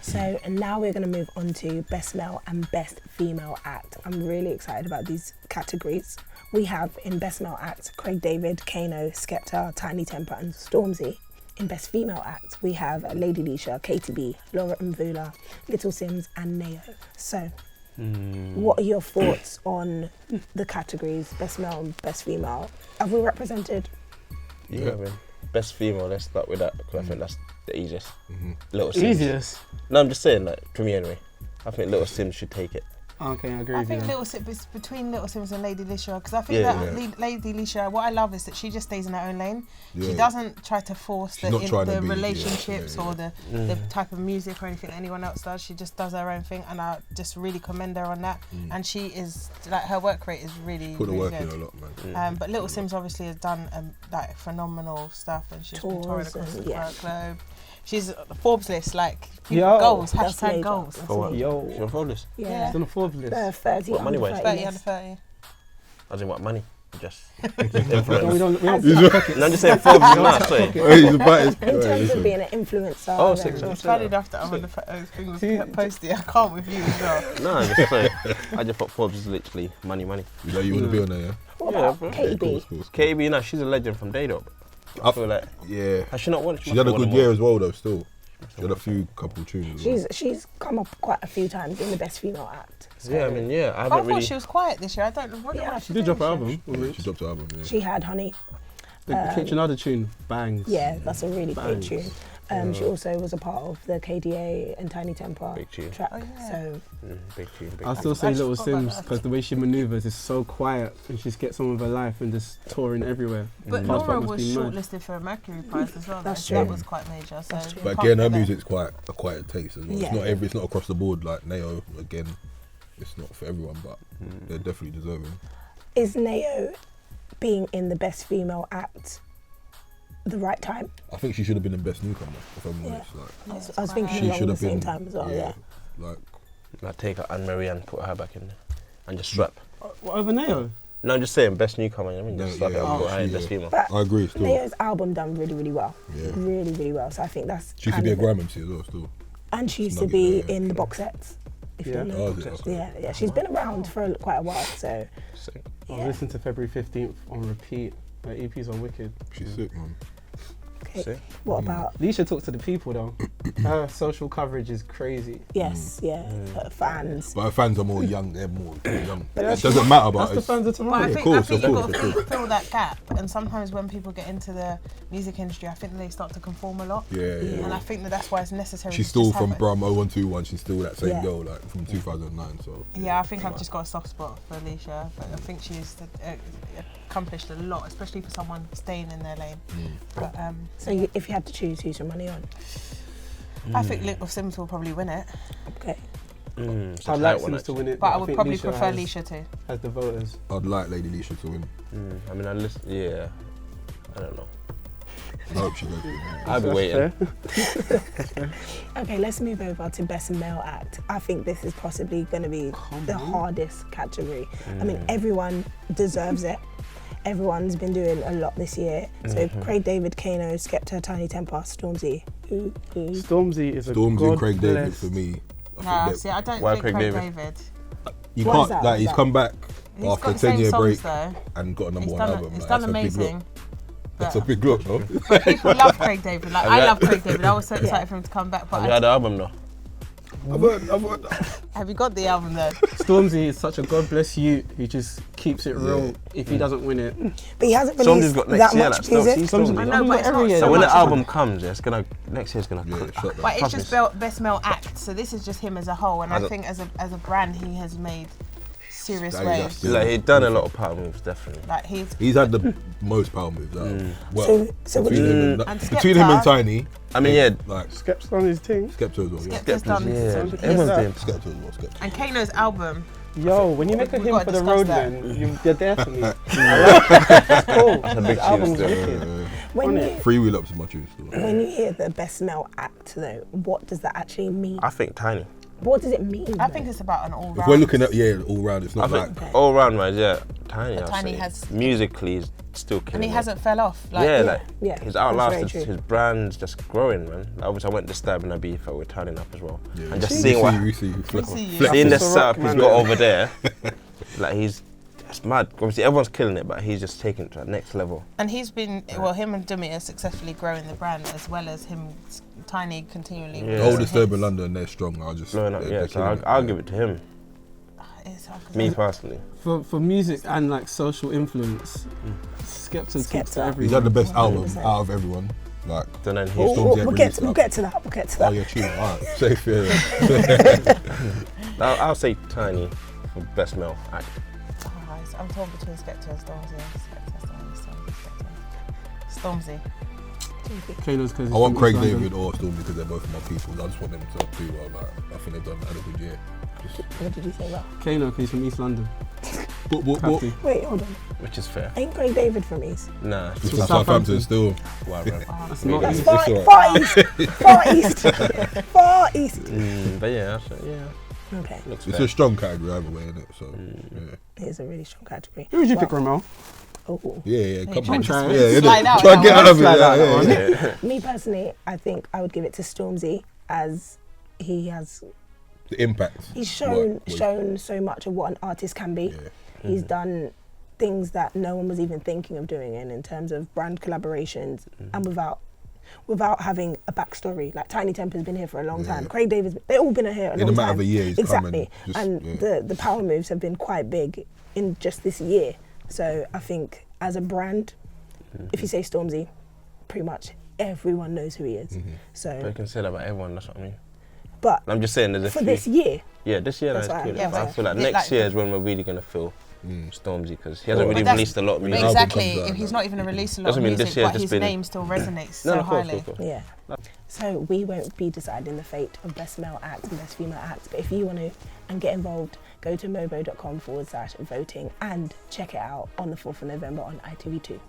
So and now we're going to move on to best male and best female act. I'm really excited about these categories. We have in best male act Craig David, Kano, Skepta, Tiny Temper and Stormzy. In best female act we have Lady Leisha, Katie B, Laura Mvula, Little Sims and Neo. So what are your thoughts on the categories best male and best female? Have we represented? Yeah, I mean, best female, let's start with that because I think that's the easiest. Little Sims. Easiest? No, I'm just saying, like, for me anyway. I think Little Sims should take it. Okay, I agree I with you. think Little Sims, it's between Little Sims and Lady Leisha, because I think Lady Leisha, what I love is that she just stays in her own lane. Yeah. She doesn't try to force the relationships yeah. or the type of music or anything that anyone else does. She just does her own thing, and I just really commend her on that. And she is, like, her work rate is really, Put the really work in good. a lot, man. But Little Sims obviously has done like phenomenal stuff, and she's been touring across the globe. She's Forbes list, like goals, hashtag goals. Yo, She's on Forbes list? Yeah. It's on the Forbes list. 30 What, money-wise? 30 under 30. As in what, money? Just influence. We don't No, I'm just saying Forbes is not, sorry. in terms of being an influencer. Oh, then- 600. It's funny enough that I'm on the thing with posty. I can't with you as well. No, I just say, I just thought Forbes is literally money. You know you want to be on there, yeah? What Yeah, about bro. Katie B? Of course. KB, no, she's a legend from Daydope. I feel like, Yeah. has she not won? She's had a good year as well, though, still. She had a couple tunes. as well. She's come up quite a few times in the best female act. So Yeah, I mean, yeah, I I haven't thought really. she was quiet this year. I don't know what She did drop an album. Yeah, she dropped her album, yeah. she had Honey. The Kitchenada tune bangs. Yeah, that's a really great Bangs. tune. She also was a part of the KDA and Tiny Temper Big tune. track. Oh, yeah. So Big tune, big I'll tune. still say I just Little forgot about Sims that. because the way she manoeuvres is so quiet and she just gets on with her life and just touring everywhere. But Passport Laura must was be mad. shortlisted for a Mercury Prize as well. That's though, so true. That was quite major. So That's true. But can't again, her forget. music's quite a quiet taste as well. Yeah. It's not across the board like Neo. Again, it's not for everyone, but they're definitely deserving. is Neo being in the best female act the right time? I think she should have been in Best Newcomer, if I'm honest. Like, I was thinking she along should the have same been. time as well, yeah. Like, I'd take her Anne-Marie and put her back in there. And just strap. What, over Neo? No, I'm just saying, best newcomer, I mean, just No, slap it yeah, and put her in yeah. best female. But I agree still. Neo's album done really, really well. Yeah. Really, really well. So I think that's... She used to be a grime MC as well, still. And she used to Nugget be there, in the yeah. box sets. If Yeah. you know. Oh, is it? Okay. Yeah. She's been around for quite a while, so... Sick. I listened to February 15th on repeat. Her EP's on Wicked. She's sick, man. Okay. Sick. What about... Leisha talks to the people though. Her social coverage is crazy. Yes, yeah, fans. But her fans are more young, they're more young. that's- It doesn't matter, but That's the it's... fans of But tomorrow. I of think, course, you've of got course. to fill that gap. And sometimes when people get into the music industry, I think they start to conform a lot. Yeah. And I think that's why it's necessary. She's to still just from have it. Brum 0121, she's still that same Yeah. girl, like, from 2009, so... Yeah, I think I've just got a soft spot for Alicia. But I think she's accomplished a lot, especially for someone staying in their lane. But So if you had to choose who's your money on? I think Little Sims will probably win it. Okay. It's a I'd tight like one, Sims to actually. win it. But I would think probably Leisha prefer has, Alicia too. Has the voters. I'd like Lady Leisha to win. I mean, yeah, I don't know. I hope she goes. I'll be waiting. Okay, let's move over to best male act. I think this is possibly going to be the hardest category. I mean, everyone deserves it. Everyone's been doing a lot this year. So Craig David, Kano, Skepta, Tiny Temper, Stormzy. Who? Stormzy is a Stormzy and Craig David God-blessed- for me. I Nah, think see, I don't Why think Craig Craig David? David. you Why can't, is that? like, he's Why? come back He's after got a the same 10-year songs break though. and got a number He's one done, album. he's Like, done that's a big look. amazing. That's a big look, no? People love Craig David. Like, I you love Craig David. I was so excited for him to come back. Have But you had the album though? I've heard. have you got the album though? Stormzy is such a God bless you who just keeps it real if he doesn't win it. But he hasn't Stormzy's released got that next year, much like, still, music. see Stormzy. I know, but it's not every year. so So when much. the album comes, next year's gonna. Yeah, shut that. But it's Trust just me. best male act. So this is just him as a whole. And I don't- think as a brand, he has made serious That is waves. just- Like, he's done a lot of power moves, definitely. Like he's He's had the most power moves out of, well, So between, him and, And between him and Skepta- Tiny, I mean, yeah, like, Skepta's on his thing. Skepta as well, yeah. Skepta's done. yeah, his- everyone's doing. Skepta as well, Skepta. And Kano's album. Yo, when you make a We hymn gotta for the discuss road, that. man, you're there for me. I like it. It's cool. That's a big His album's tune still. wicked. when you Freewheel Up's my tune still. when you hear the best male act, though, what does that actually mean? I think Tiny. But what does it mean? I think it's about an all-round. If we're looking at all round, it's I not think like all round wise, yeah, Tiny. But I'll Tiny say. has- musically he's still killing. And he it. hasn't fell off. Like, Yeah, that's his very outlasted, true. his brand's just growing, man. Like, obviously, I went to Stab and Ibiza with turning up as well, yeah, and just we seeing what, we see you We see you. flex. seeing the It's a rock, setup he's man. got over there, like it's mad. Obviously, everyone's killing it, but he's just taking it to the next level. And he's been, well, him and Demi are successfully growing the brand, as well as him, Tiny, continually. Yeah. The releasing oldest Durban hits. London, they're strong. I'll just Blowing up, they're yeah. So killing I'll it, give it to him. It's hard 'cause Me I'm- personally. For music and like social influence, Skepta talks to Skepta. everyone. He's had the best album 100%. out of everyone. Like, Then We'll, he's Stormzy we'll ever get released to, we'll that. get to that. We'll get to oh, that. you're tune. Alright, safe here. I'll say Tiny for best male act. I'm torn between Skepta and Stormzy. Stormzy. Kano's 'cause he's I want from Craig East London. David or Stormzy because they're both my people. I just want them to do well. Like, I think they've done a good year. What did you say about? Kano 'cause he's from East London. But Have to. Wait, hold on. Which is fair. Ain't Craig David from East? Nah, it's from from Southampton Southampton. still. wow, bro. That's Maybe. not That's easy. far, alright. far east. Far east. Far east. But yeah, yeah, Okay, looks It's fair. a strong category either way, innit? So yeah, here's a really strong category. Who would you Well, pick, Ramel? Oh, yeah. Come trying on, to Try yeah, it. innit? Slide out Try that and get one. out of it. Slide out Yeah, that yeah. me personally, I think I would give it to Stormzy, as he has The impact. he's shown What- shown so much of what an artist can be. Yeah. He's done things that no one was even thinking of doing in terms of brand collaborations, and without having a backstory. Like Tiny Temper's been here for a long time. Craig David's, they've all been here a long time. In a matter of a year, he's exactly. coming. And the power moves have been quite big in just this year. So I think as a brand, if you say Stormzy, pretty much everyone knows who he is. Mm-hmm. But you So, can say that about everyone, that's what I mean. but I'm just saying there's a for few. this year, Yeah, this year That's that's why good. I'm- I yeah, feel like but next like- year is when we're really going to feel Stormzy, because he hasn't Well, really But that's- released a lot of When music. the album Exactly. comes out, If he's not even released a lot Doesn't of mean this music, year's but just his been- name still resonates so No, of course, highly. of course. yeah. So we won't be deciding the fate of best male act and best female act, but if you want to and get involved, go to mobo.com/voting and check it out on the 4th of November on ITV2.